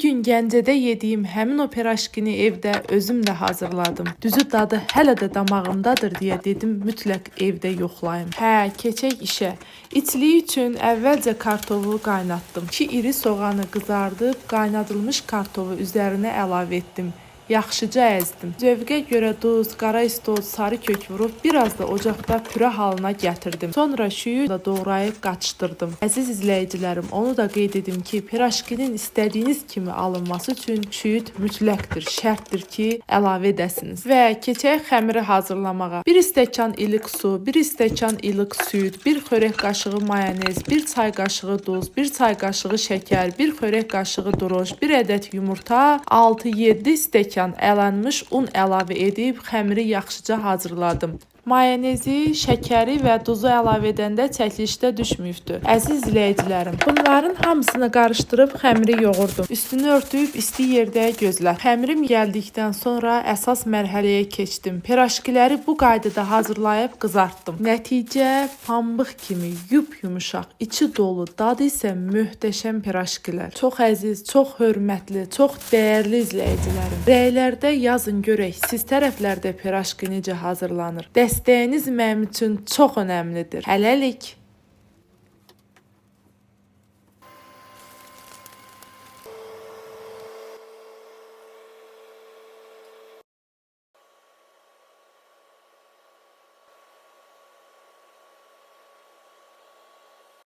gün Gəncədə yediyim həmin o piraşkini evdə özüm də hazırladım. Düzü dadı hələ də damağımdadır deyə dedim mütləq evdə yoxlayım. Keçək işə. İçliyi üçün əvvəlcə kartofu qaynatdım. 2 iri soğanı qızardıb qaynadılmış kartofu üzərinə əlavə etdim. Yaxşıca əzdim. Zövqə görə duz, qara istoz, sarı kök vurub biraz da ocaqda pürə halına gətirdim. Sonra şüyü da doğrayıb qaçışdırdım. Əziz izləyicilərim, onu da qeyd edim ki, piraşkinin istədiyiniz kimi alınması üçün şüyüd mütləqdir, şərtdir ki, əlavə edəsiniz. Və keçək xəmiri hazırlamağa. 1 stəkan ilıq su, 1 stəkan ilıq süd, 1 xörək qaşığı mayonez, 1 çay qaşığı duz, 1 çay qaşığı şəkər, 1 xörək qaşığı duruş, 1 ədəd yumurta, 6-7 stəkan ələnmiş un əlavə edib xəmiri yaxşıca hazırladım. Mayonezi, şəkəri və duzu əlavə edəndə çəkilişdə düşmüydü. Əziz izləyicilərim, bunların hamısını qarışdırıb xəmiri yoğurdum. Üstünü örtüb isti yerdə gözlədim. Xəmirim gəldikdən sonra əsas mərhələyə keçdim. Piraşkiləri bu qaydada hazırlayıb qızartdım. Nəticə pambıq kimi yumuşaq, içi dolu, dadı isə möhtəşəm piraşkilər. Çox əziz, çox hörmətli, çox dəyərli izləyicilərim. Rəylərdə yazın görək, siz tərəflərdə piraşki necə hazırlanır? Dəstəyiniz mənim üçün çox önəmlidir. Hələlik.